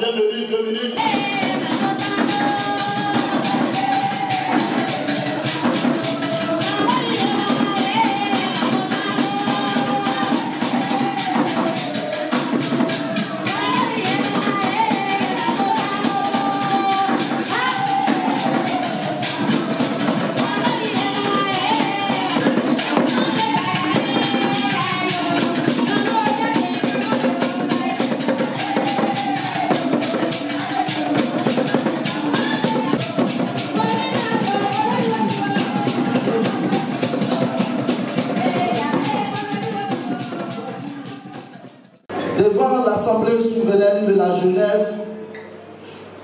bienvenue, 2 minutes.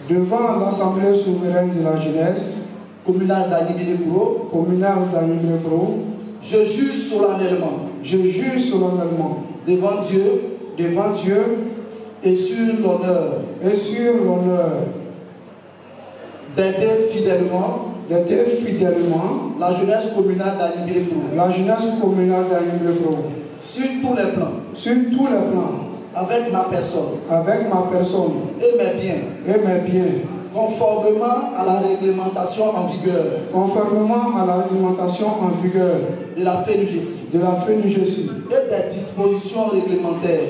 Devant l'Assemblée souveraine de la jeunesse, communale d'Animilebro, je jure solennellement, devant Dieu, et sur l'honneur, d'aider fidèlement, la jeunesse communale d'Animilebro, sur tous les plans, avec ma personne et mes biens, conformément à la réglementation en vigueur de la FENUGESI et des dispositions réglementaires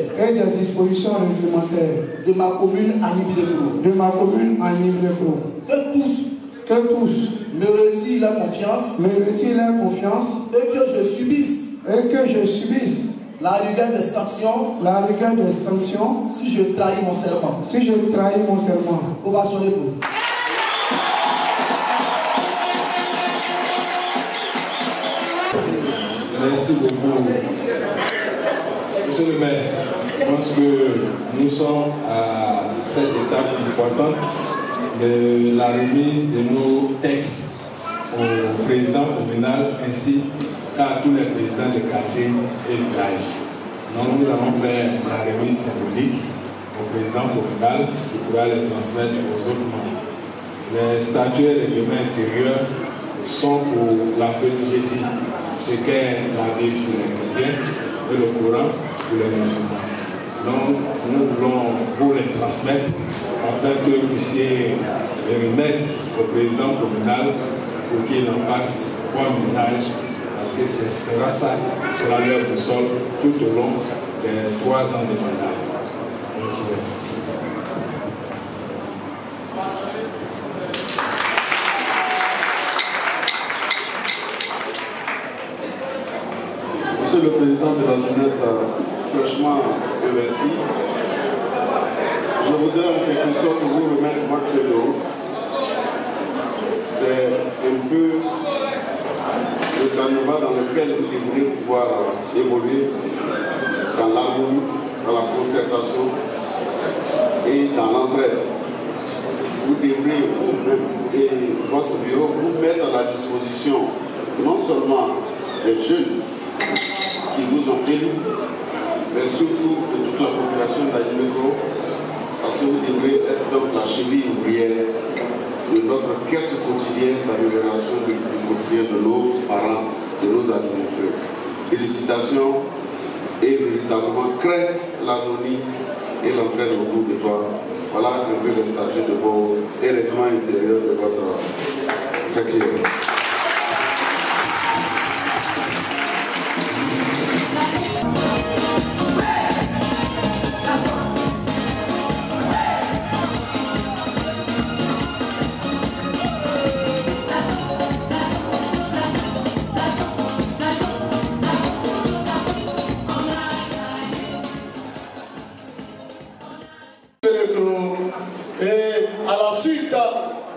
de ma commune Animilebro, que tous me retirent leur confiance et que je subisse la rigueur des sanctions si je trahis mon serment. Ovationnez pour. Merci beaucoup. Monsieur le maire, je pense que nous sommes à cette étape importante de la remise de nos textes au président communal ainsi qu'à tous les présidents de quartier et village. Donc nous allons faire la remise symbolique au président communal qui pourra les transmettre aux autres membres. Les statuts et règlements intérieurs sont pour la FENUGESI, ce qu'est la Bible pour les chrétiens et le Coran pour les musulmans. Donc nous voulons vous les transmettre afin que vous puissiez les remettre au président communal pour qu'il en fasse bon usage, parce que ce sera ça, sera leur boussole tout au long des 3 ans de mandat. Merci. Monsieur le président de la jeunesse fraîchement investi, je voudrais en quelque sorte vous remettre votre feuille de route. C'est un peu le canevas dans lequel vous devrez pouvoir évoluer dans l'harmonie, dans la concertation et dans l'entraide. Vous devrez vous-même et votre bureau vous mettre à la disposition non seulement des jeunes qui vous ont élus, mais surtout de toute la population d'Animilebro, parce que vous devrez être donc la cheville ouvrière de notre quête quotidienne d'amélioration du quotidien de nos parents, de nos administrés. Félicitations et véritablement crée l'harmonie et l'entraide autour de toi. Voilà un peu le statut de vos éléments intérieurs de votre effectif. Et à la suite,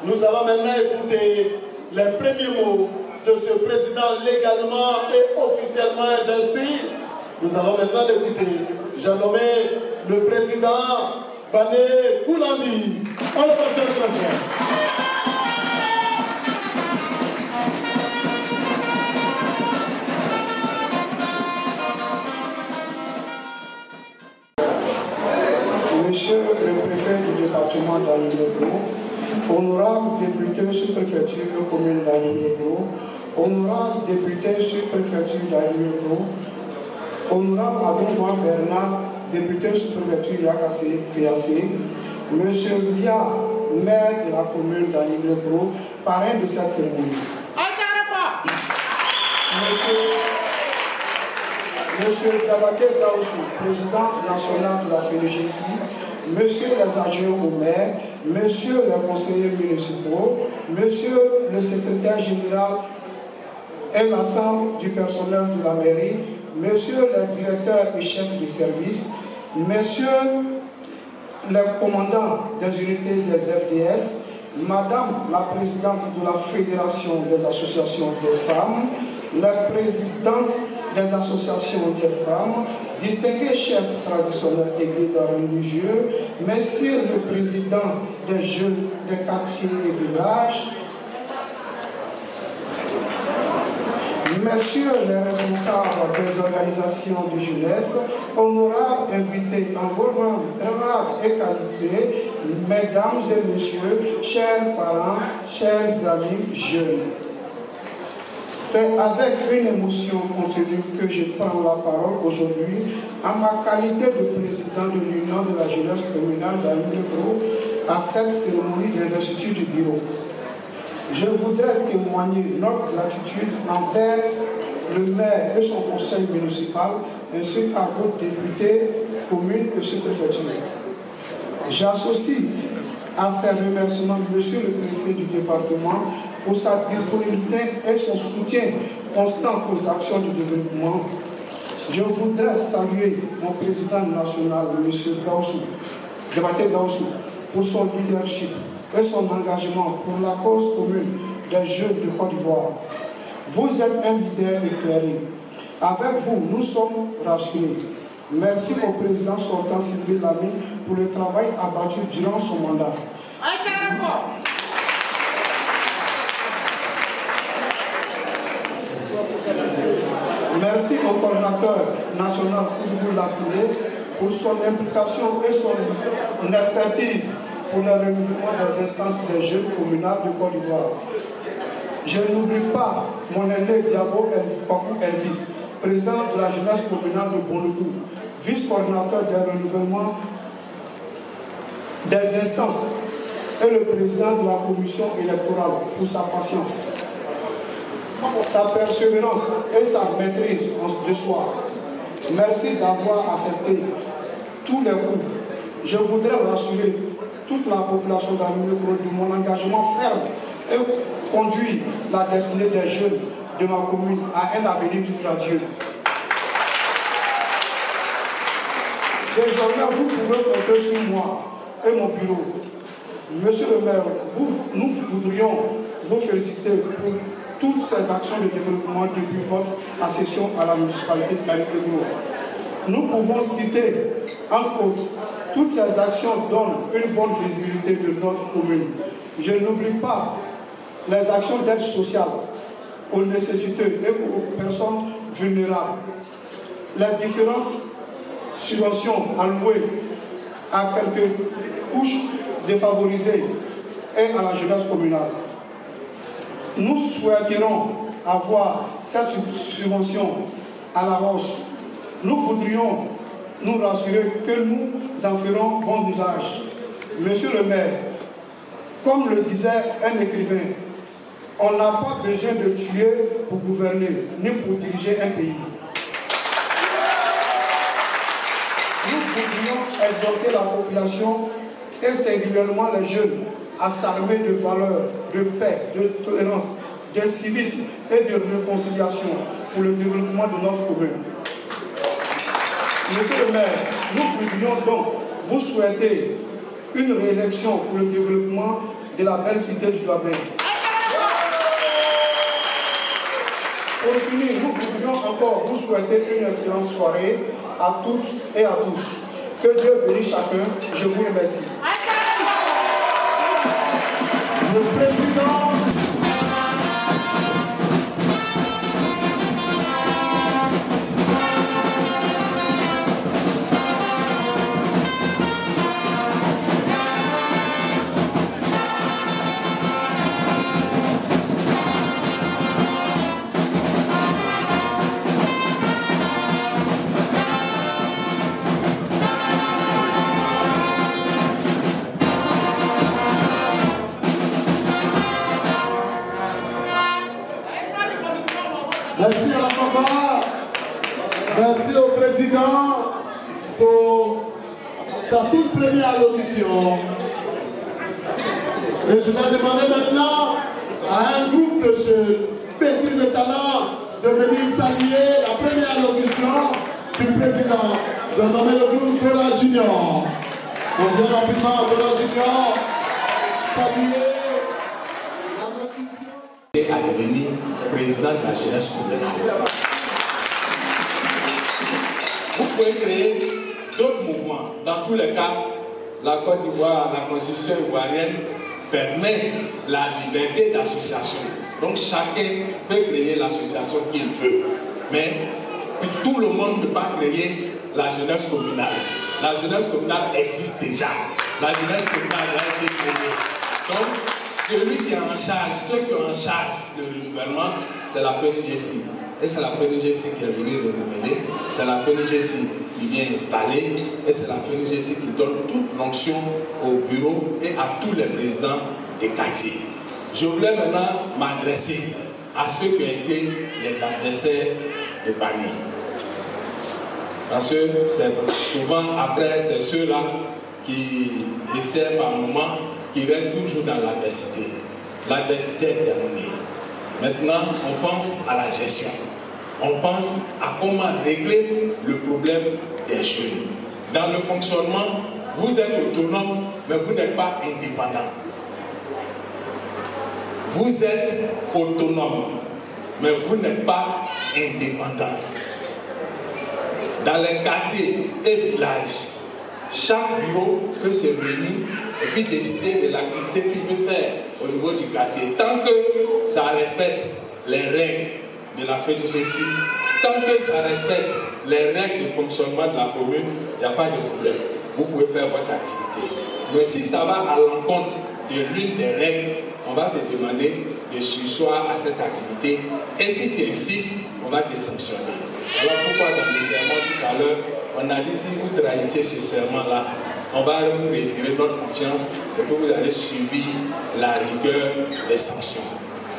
nous allons maintenant écouter les premiers mots de ce président légalement et officiellement investi. Nous allons maintenant l'écouter. J'ai nommé le président Bané Koulandi. On le passe sur le Monsieur le préfet du département d'Animilebro, honorable député sous-préfecture commune d'Animilebro, honorable député sous-préfecture d'Animilebro, honorable Aboumoua Bernard, député sous-préfecture Yakassé, Monsieur Lia, maire de la commune d'Annick-le-Gros, parrain de cette cérémonie. Monsieur Dabaké Daoussou, président national de la FENEGESI, Monsieur les adjoints au maire, Monsieur les conseillers municipaux, Monsieur le secrétaire général et l'ensemble du personnel de la mairie, Monsieur le directeur et chef de service, Monsieur les commandants des unités des FDS, Madame la présidente de la Fédération des associations des femmes, la présidente des associations des femmes, distingués chefs traditionnels et guides religieux, Monsieur le président des jeunes des quartiers et villages, Messieurs les responsables des organisations de jeunesse, honorables invités en vos rangs, grades et qualités, mesdames et messieurs, chers parents, chers amis jeunes. C'est avec une émotion contenue que je prends la parole aujourd'hui en ma qualité de président de l'Union de la jeunesse communale d'Annick-le-Gros à cette cérémonie d'investiture du bureau. Je voudrais témoigner notre gratitude envers le maire et son conseil municipal, ainsi qu'à vos députés, communes et sous-préfectures. J'associe à ces remerciements Monsieur le préfet du département pour sa disponibilité et son soutien constant aux actions de développement. Je voudrais saluer mon président national, M. Gaoussou, Dabaké Daoussou, pour son leadership et son engagement pour la cause commune des jeunes de Côte d'Ivoire. Vous êtes un leader éclairé. Avec vous, nous sommes rassurés. Merci au président sortant Sylvain Lamy pour le travail abattu durant son mandat. Merci au coordinateur national Koudou Lassine pour son implication et son expertise pour le renouvellement des instances des jeunes communales de Côte d'Ivoire. Je n'oublie pas mon aîné Diabo Elvis, président de la jeunesse communale de Bonnekou, vice-coordinateur des renouvellements des instances et le président de la commission électorale pour sa patience, sa persévérance et sa maîtrise de soi. Merci d'avoir accepté tous les coups. Je voudrais rassurer toute la population d'Annick-le-Gros de mon engagement ferme et conduire la destinée des jeunes de ma commune à un avenir radieux. Désormais, vous pouvez compter sur moi et mon bureau. Monsieur le maire, nous voudrions vous féliciter pour toutes ces actions de développement depuis votre accession à la municipalité d'Annick-le-Gros. Nous pouvons citer, entre autres, toutes ces actions donnent une bonne visibilité de notre commune. Je n'oublie pas les actions d'aide sociale aux nécessiteux et aux personnes vulnérables. Les différentes subventions allouées à quelques couches défavorisées et à la jeunesse communale. Nous souhaiterons avoir cette subvention à la hausse. Nous voudrions nous rassurer que nous en ferons bon usage. Monsieur le maire, comme le disait un écrivain, on n'a pas besoin de tuer pour gouverner, ni pour diriger un pays. Nous voudrions exhorter la population et singulièrement les jeunes à s'armer de valeurs, de paix, de tolérance, de civisme et de réconciliation pour le développement de notre commune. Monsieur le maire, nous voudrions donc vous souhaiter une réélection pour le développement de la belle cité du Douabé. Pour finir, nous voudrions encore vous souhaiter une excellente soirée à toutes et à tous. Que Dieu bénisse chacun. Je vous remercie. Le président président pour sa toute première allocution. Et je vais demander maintenant à un groupe de jeunes pétris de talent de venir saluer la première allocution du président. Je nomme le groupe Dora Junior. On vient rapidement Dora Junior saluer l'allocution. Et à devenir président de la jeunesse communale. Vous pouvez créer d'autres mouvements. Dans tous les cas, la Côte d'Ivoire, la Constitution ivoirienne permet la liberté d'association. Donc chacun peut créer l'association qu'il veut. Mais tout le monde ne peut pas créer la jeunesse communale. La jeunesse communale existe déjà. La jeunesse communale a été créée. Donc, celui qui est en charge, ceux qui ont en charge le renouvellement, c'est la FENIGESI. Et c'est la FENIGESI qui est venue renouveler. C'est la FENIGESI qui vient installer. Et c'est la FENIGESI qui donne toute l'onction au bureau et à tous les présidents des quartiers. Je voulais maintenant m'adresser à ceux qui ont été les adversaires de Barnier. Parce que souvent après, c'est ceux-là qui essaient par moment, qui restent toujours dans l'adversité. L'adversité est terminée. Maintenant, on pense à la gestion. On pense à comment régler le problème des jeunes. Dans le fonctionnement, vous êtes autonome, mais vous n'êtes pas indépendant. Vous êtes autonome, mais vous n'êtes pas indépendant. Dans les quartiers et villages, chaque bureau peut se réunir et puis décider de l'activité qu'il veut faire au niveau du quartier. Tant que ça respecte les règles de la FENIGESI, tant que ça respecte les règles de fonctionnement de la commune, il n'y a pas de problème. Vous pouvez faire votre activité. Mais si ça va à l'encontre de l'une des règles, on va te demander de surseoir à cette activité. Et si tu insistes, on va te sanctionner. Alors pourquoi dans le serment tout à l'heure, on a dit si vous trahissez ce serment-là, on va vous retirer notre confiance et que vous allez subir la rigueur des sanctions.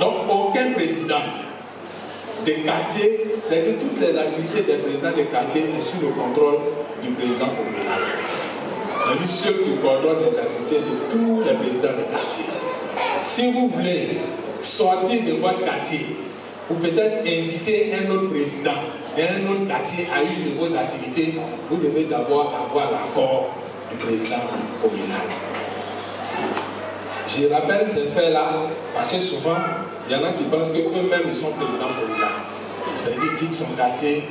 Donc aucun président de quartier, c'est-à-dire toutes les activités des présidents de quartier est sous le contrôle du président communal. C'est lui seul qui coordonne les activités de tous les présidents de quartier. Si vous voulez sortir de votre quartier, ou peut-être inviter un autre président d'un autre quartier à une de vos activités, vous devez d'abord avoir l'accord du président communal. Je rappelle ces faits-là parce que souvent, il y en a qui pensent qu'eux-mêmes sont présidents communaux. C'est-à-dire qu'ils quittent son quartier,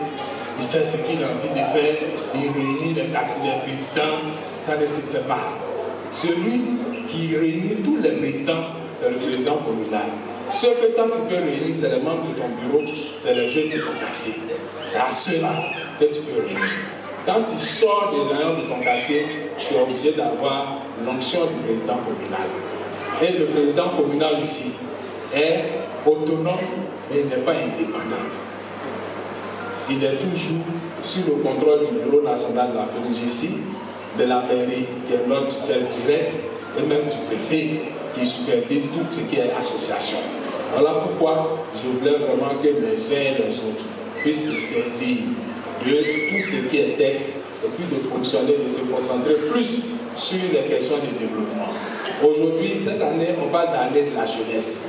il fait ce qu'il a envie de faire, il réunit les présidents, ça ne se fait pas. Celui qui réunit tous les présidents, c'est le président communal. Ce que toi tu peux réunir, c'est les membres de ton bureau, c'est les jeunes de ton quartier. C'est à ceux-là que tu peux réunir. Quand tu sors de l'intérieur de ton quartier, tu es obligé d'avoir l'onction du président communal. Et le président communal ici est autonome, mais il n'est pas indépendant. Il est toujours sous le contrôle du bureau national de la FENIGESI, de la mairie qui est notre tutelle directe, et même du préfet qui supervise tout ce qui est association. Voilà pourquoi je voulais vraiment que les uns et les autres puissent se saisir de tout ce qui est texte et puis de fonctionner, de se concentrer plus sur les questions de développement. Aujourd'hui, cette année, on parle d'année de la jeunesse.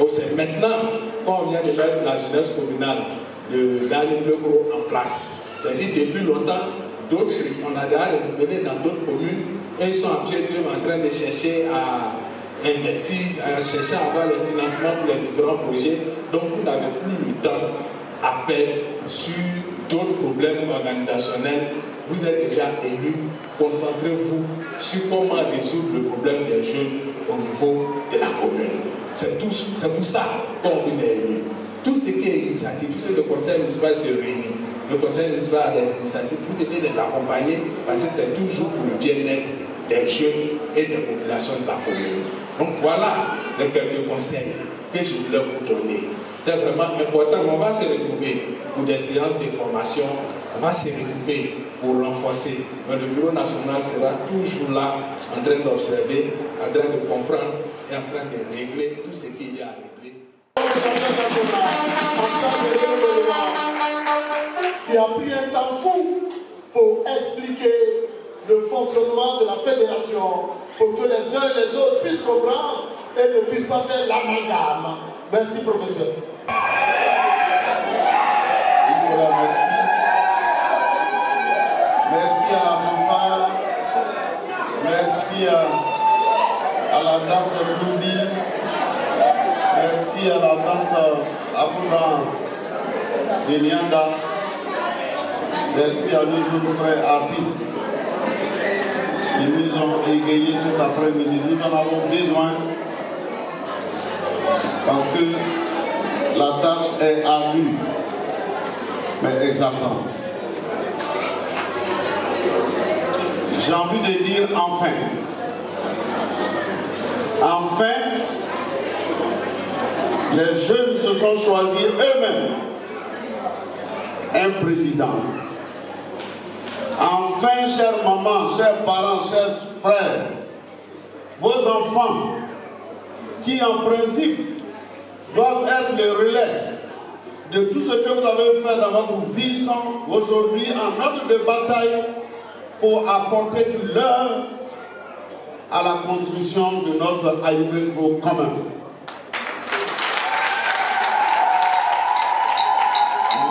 C'est maintenant, quand on vient de mettre la jeunesse communale, d'aller le gros en place. C'est-à-dire depuis longtemps, d'autres, on a déjà renouvelé dans d'autres communes, et ils sont à pied d'œuvre en train de chercher à investir, à chercher à avoir les financements pour les différents projets. Donc vous n'avez plus le temps à perdre sur d'autres problèmes organisationnels. Vous êtes déjà élus, concentrez-vous sur comment résoudre le problème des jeunes au niveau de la commune. C'est pour ça qu'on vous est élus. Tout ce qui est initiative, tout ce que le conseil municipal se réunit, le conseil municipal a des initiatives, vous devez les accompagner parce que c'est toujours pour le bien-être des jeunes et des populations de la commune. Donc voilà les quelques conseils que je voulais vous donner. C'est vraiment important. On va se retrouver pour des séances de formation, on va se retrouver pour renforcer. Mais le bureau national sera toujours là, en train d'observer, en train de comprendre et en train de régler tout ce qu'il y a à régler. Qui a pris un temps fou pour expliquer le fonctionnement de la fédération, pour que les uns et les autres puissent comprendre et ne puissent pas faire l'amalgame. Merci, professeur. Nicolas, merci. Merci à la fanfare. Merci à la danse Ruby. Merci à la danse Aboudan de Nyanda. Merci à nos jeunes frères artistes qui nous ont égayés cet après-midi. Nous en avons besoin parce que la tâche est ardue, mais exaltante. J'ai envie de dire enfin. Enfin, les jeunes se sont choisis eux-mêmes un président. Enfin, chères mamans, chers parents, chers frères, vos enfants, qui en principe doivent être le relais de tout ce que vous avez fait dans votre vie, sont aujourd'hui en ordre de bataille pour apporter leur à la construction de notre Aïbeko commun.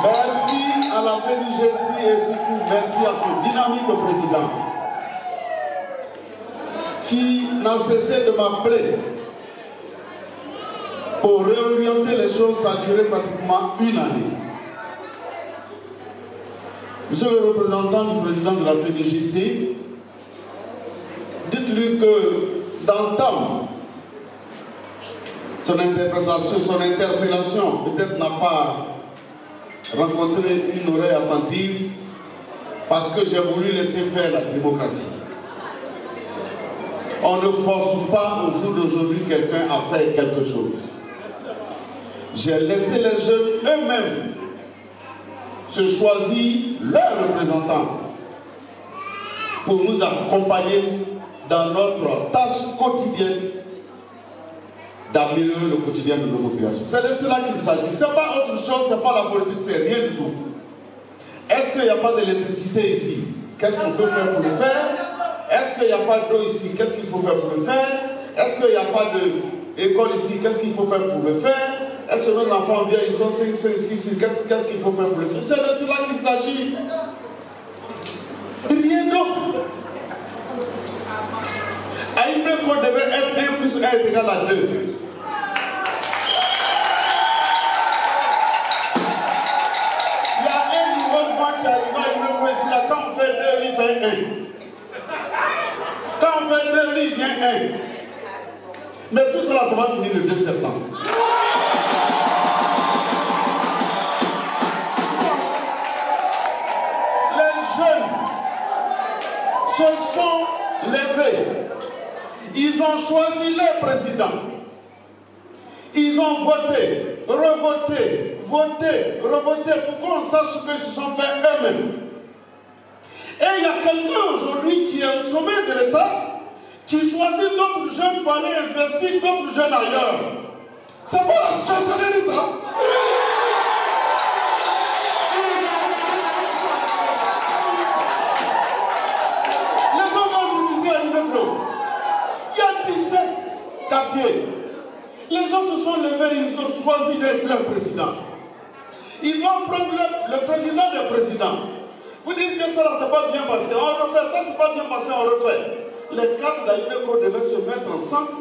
Merci à la FENIGESI et surtout merci à ce dynamique président qui n'a cessé de m'appeler pour réorienter les choses. Ça a duré pratiquement une année. Monsieur le représentant du président de la FENIGESI, dites-lui que d'entendre son interprétation, son interpellation, peut-être n'a pas rencontré une oreille attentive parce que j'ai voulu laisser faire la démocratie. On ne force pas au jour d'aujourd'hui quelqu'un à faire quelque chose. J'ai laissé les jeunes eux-mêmes se choisir leurs représentants pour nous accompagner dans notre tâche quotidienne d'améliorer le quotidien de nos populations. C'est de cela qu'il s'agit. Ce n'est pas autre chose, ce n'est pas la politique, c'est rien du tout. Est-ce qu'il n'y a pas d'électricité ici? Qu'est-ce qu'on peut faire pour le faire? Est-ce qu'il n'y a pas d'eau ici? Qu'est-ce qu'il faut faire pour le faire? Est-ce qu'il n'y a pas d'école ici? Qu'est-ce qu'il faut faire pour le faire? Est-ce que nos enfants viennent, ils sont 5, 6, qu'est-ce qu'il faut faire pour le faire? C'est de cela qu'il s'agit. Rien d'autre. Aïbeko devait être 1 plus 1 est égal à 2. Il y a un niveau de vent qui arrive à Aïbeko ici, là, quand on fait 2, il fait 1. Quand on fait 2, il vient 1. Mais tout cela, ça va finir le 2 septembre. Les jeunes se sont levés. Ils ont choisi leur président. Ils ont voté, revoté, voté, revoté pour qu'on sache que ce sont fait eux-mêmes. Et il y a quelqu'un aujourd'hui qui est au sommet de l'État qui choisit d'autres jeunes pour aller investir d'autres jeunes ailleurs. C'est pas la société, ça. Les gens vont nous dire à Aïbeko. Il y a 17 quartiers. Les gens se sont levés, ils ont choisi leur président. Ils vont prendre le président des présidents. Vous dites que ça ne s'est pas bien passé, on refait. Ça ne s'est pas bien passé, on refait. Les cadres d'Aïbeko devaient se mettre ensemble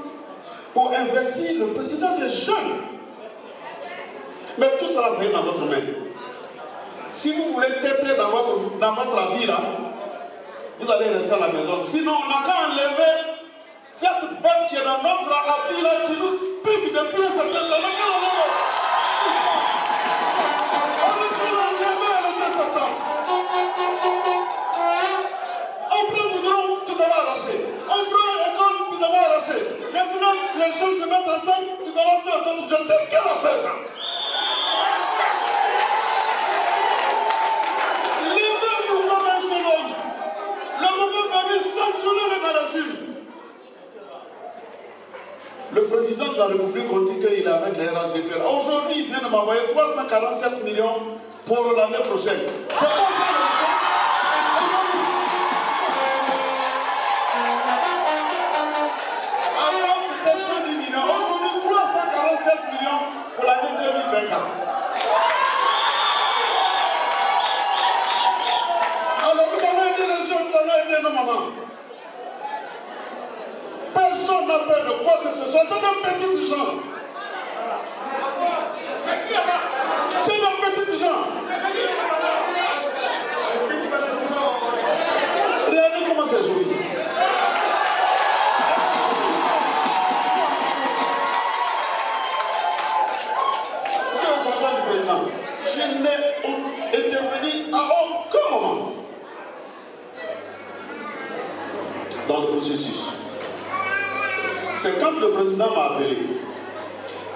pour investir le président des jeunes. Mais tout ça, c'est dans votre main. Si vous voulez têter dans votre habit, là, vous allez rester à la maison. Sinon, on n'a qu'à enlever cette bête qui est dans notre habit là, qui nous pique depuis un certain temps. On nous dit l'enlever le 2 septembre. On prend le goudron, tout va arracher. On prend l'école, tout va arracher. Mais sinon, les gens se mettent ensemble, tout va faire d'autres. Je sais quelle affaire là. Levez-vous comme un seul homme. Le moment venu, sanctionner les maladies. Le président de la République, on dit qu'il est avec les RHDP. Aujourd'hui, il vient de m'envoyer 347 millions pour l'année prochaine. C'est pas ça. président, je n'ai intervenu à aucun moment dans le processus. C'est quand le président m'a appelé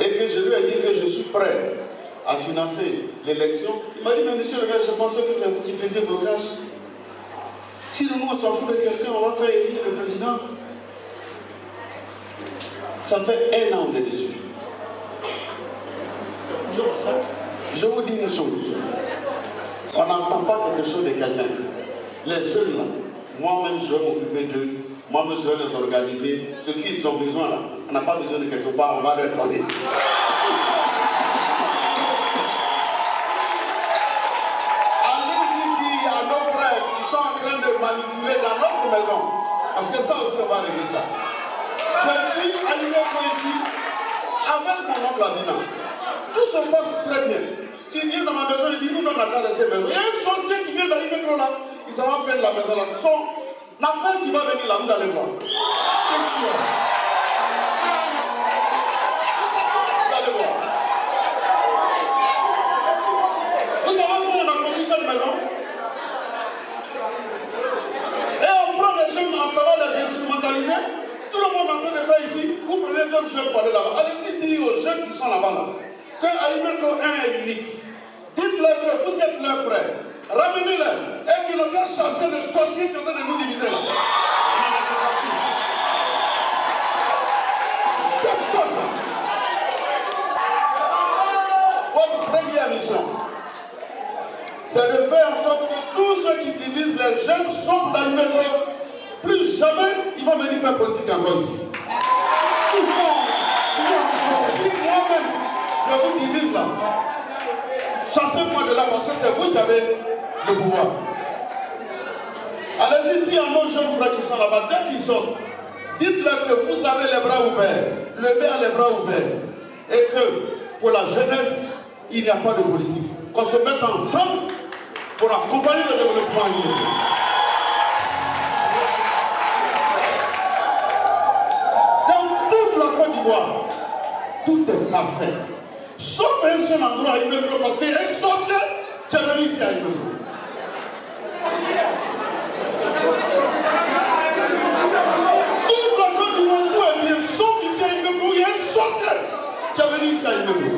et que je lui ai dit que je suis prêt à financer l'élection, il m'a dit, mais monsieur le maire, je pensais que c'est vous qui faisiez blocage. Si nous on s'en fout de quelqu'un, on va faire élire le président. Ça fait 1 an de dessus. Je vous dis une chose. On n'entend pas quelque chose de quelqu'un. Les jeunes là, moi-même je vais m'occuper d'eux, moi-même je vais les organiser. Ce qu'ils ont besoin là, on n'a pas besoin de quelque part, on va leur donner. Allez-y dire à nos frères qui sont en train de manipuler dans notre maison, parce que ça aussi on va régler ça. Je suis arrivé ici avec mon oncle Adina. Tout se passe très bien. Tu viens dans ma maison, il dit nous, on n'a qu'à laisser maison. Il y a un sorcier qui vient d'arriver là, il s'en va prendre la maison là. Son affaire qui va venir là, vous allez voir. C'est sûr. Vous allez voir. Vous savez comment on a construit cette maison? Et on prend les jeunes en train de les instrumentaliser. Tout le monde est en train de faire ici. Vous prenez d'autres jeunes pour aller là-bas. Allez-y dire aux jeunes qui sont là-bas là, que Aïmeko 1 est unique. Dites-leur que vous êtes leurs frères. Ramenez-les. Et qu'ils n'ont qu'à chasser les sorciers qui sont en train de nous diviser là. C'est quoi ça? Votre première mission, c'est de faire en sorte que tous ceux qui divisent les jeunes sortent d'Aïmeko. Plus jamais ils vont venir faire politique encore ici. Si moi-même je vous divise là, chassez-moi de là parce que c'est vous qui avez le pouvoir. Allez-y dire à nos jeunes frères qui sont là-bas, dès qu'ils sortent, dites-leur que vous avez les bras ouverts, le maire a les bras ouverts, et que pour la jeunesse, il n'y a pas de politique. Qu'on se mette ensemble pour accompagner le développement immédiat. Tout est parfait. Sauf un seul endroit à Aïmeko, parce qu'il est sorti, tu es venu ici à Aïmeko. Tout le monde du monde est bien, sauf ici à Aïmeko, il est sorti, tu es venu ici à Aïmeko.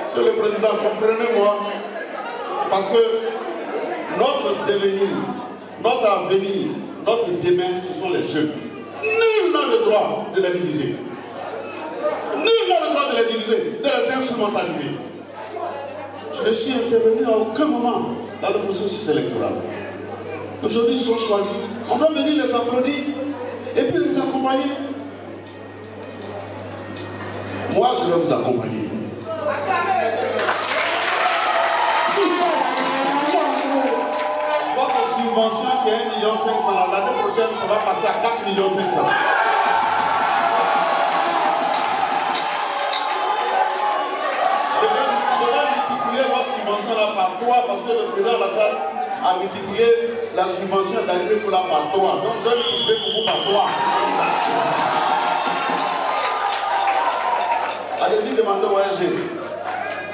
Monsieur le Président, comprenez-moi, parce que notre devenir, notre avenir, notre demain, ce sont les jeunes. Nul n'a le droit de les diviser. Nul n'a le droit de les diviser, de les instrumentaliser. Je ne suis intervenu à aucun moment dans le processus électoral. Aujourd'hui, ils sont choisis. On doit venir les applaudir et puis les accompagner. Moi, je vais vous accompagner. Votre subvention qui est 1,5 million, l'année prochaine, ça va passer à 4,5 millions. Je vais multiplier votre subvention là par 3 parce que le président de la salle a multiplié la subvention d'Aïmeko là par 3. Donc je vais multiplier pour vous par 3. Allez-y demander au RG.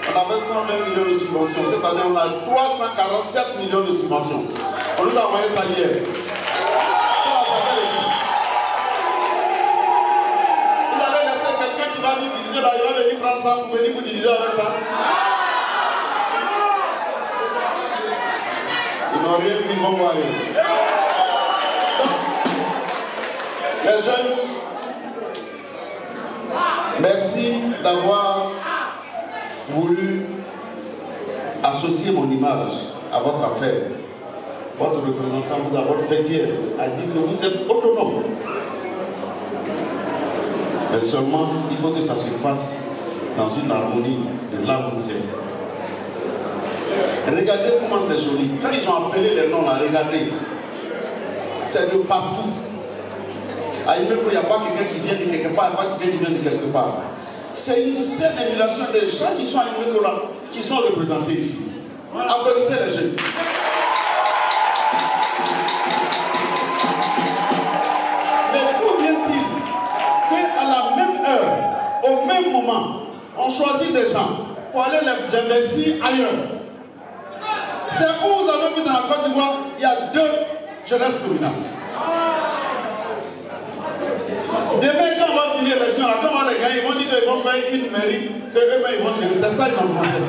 On avait 120 millions de subventions. Cette année, on a 347 millions de subventions. On nous a envoyé ça hier. Vous allez laisser quelqu'un qui va nous diviser là, il va venir prendre ça pour venir vous diviser avec ça. Ils n'ont rien vu, ils vont voir rien. Les jeunes, merci d'avoir voulu associer mon image à votre affaire. Votre représentant, votre fêtière, a dit que vous êtes autonome. Mais seulement, il faut que ça se fasse dans une harmonie de là où vous êtes. Regardez comment c'est joli. Quand ils ont appelé les noms là, regardez. C'est de partout. À Aïmeko, il n'y a pas quelqu'un qui vient de quelque part, il n'y a pas quelqu'un qui vient de quelque part. C'est une saine émulation des gens qui sont à Aïmeko là, qui sont représentés ici. Applaudissez les jeunes. Mais d'où vient-il qu'à la même heure, au même moment, on on choisit des gens pour aller les investir ailleurs. C'est où vous avez vu dans la Côte d'Ivoire, il y a 2 jeunesses communales. Demain, quand on va finir l'élection, quand on va les gagner, ils vont dire qu'ils vont faire une mairie, que eux-mêmes ils vont gérer. C'est ça qu'ils vont demander.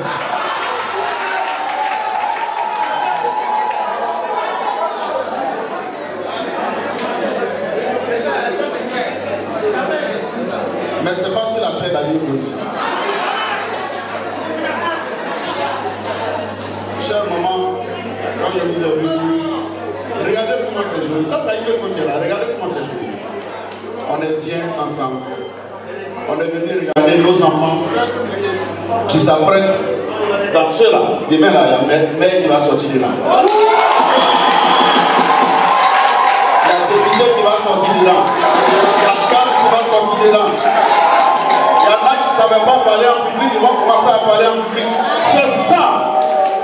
Mais c'est pas sur la paix d'aller aussi. Chère maman, quand je vous ai vu, regardez comment c'est joli. Ça y est, côté là. Regardez comment c'est joli. On est bien ensemble. On est venu regarder nos enfants qui s'apprêtent dans ceux-là. Demain, là, il y a un mec qui va sortir de là. Il y a un député qui va sortir dedans. Il y a un cadre qui va sortir dedans. Il y en a qui ne savaient pas parler en public, ils vont commencer à parler en public. C'est ça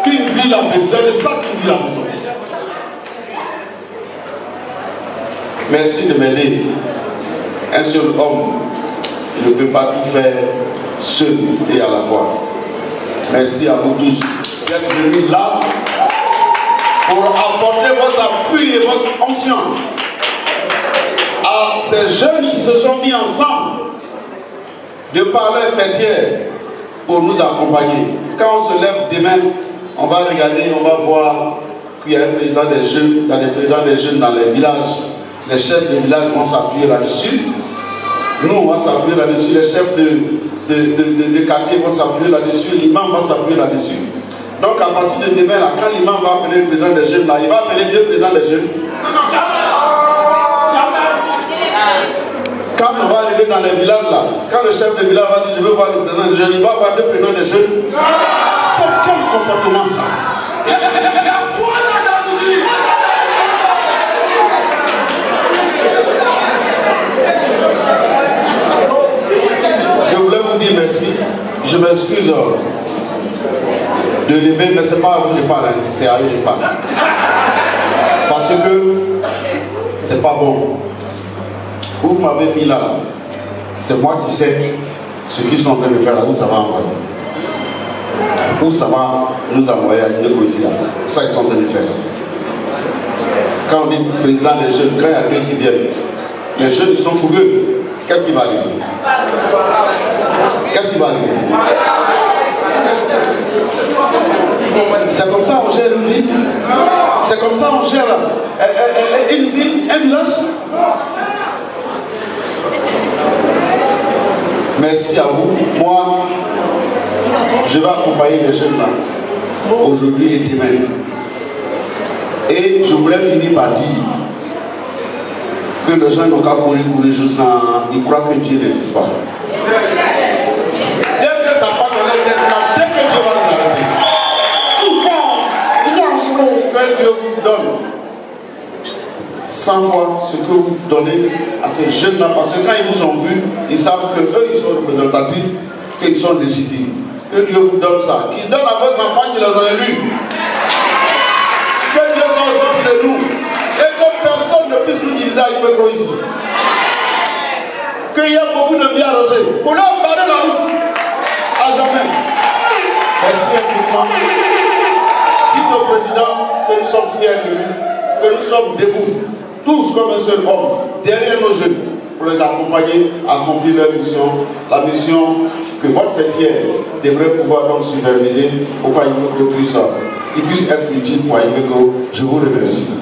qu'une ville a besoin, c'est ça qu'une ville a besoin. Merci de m'aider. Un seul homme ne peut pas tout faire seul et à la fois. Merci à vous tous d'être venus là pour apporter votre appui et votre onction à ces jeunes qui se sont mis ensemble de par leur fêtière pour nous accompagner. Quand on se lève demain, on va regarder, on va voir qu'il y a un président des jeunes, dans les présidents des jeunes dans les villages. Les chefs de village vont s'appuyer là-dessus. Nous, on va s'appuyer là-dessus. Les chefs de quartier vont s'appuyer là-dessus. L'imam va s'appuyer là-dessus. Donc, à partir de demain, là, quand l'imam va appeler le président des jeunes, là, il va appeler 2 présidents des jeunes. Quand on va arriver dans les villages, là, quand le chef de village va dire je veux voir le président des jeunes, il va avoir 2 présidents des jeunes. C'est quel comportement ça? Je voulais vous dire merci. Je m'excuse de lever, mais ce n'est pas à vous que je parle, c'est à eux que je parle. Parce que c'est pas bon. Vous m'avez mis là, c'est moi qui sais ce qu'ils sont en train de faire là, où ça va envoyer. Où ça va nous envoyer à une poésie là. Ça, ils sont en train de faire. Quand on dit président des jeunes, quand il y a 2 qui viennent, les jeunes sont fougueux. Qu'est-ce qui va arriver? Qu'est-ce qui va arriver? C'est comme ça on gère une ville? C'est comme ça on gère une ville, un village? Merci à vous. Moi, je vais accompagner les jeunes là, aujourd'hui et demain. Et je voulais finir par dire que les gens n'ont qu'à courir juste là, ils croient que Dieu n'existe pas. Dès que ça passe dans les têtes là, dès que Dieu va nous arrêter. Que Dieu vous donne 100 fois ce que vous donnez à ces jeunes-là, parce que quand ils vous ont vu, ils savent qu'eux, ils sont représentatifs, qu'ils sont légitimes. Que Dieu vous donne ça. Qu'il donne à vos enfants qui les ont élus. Que Dieu soit ensemble de nous. Et que personne ne puisse nous diviser à Ibeko ici. Qu'il y a beaucoup de bien arrosés. Pour leur barrer la route. À jamais. Merci infiniment. Dites au président que nous sommes fiers de lui, que nous sommes debout, tous comme un seul homme, derrière nos jeunes, pour les accompagner à accomplir leur mission, la mission que votre fêtière devrait pouvoir donc superviser pour qu'Ibeko puisse être utile pour Ibeko. Je vous remercie.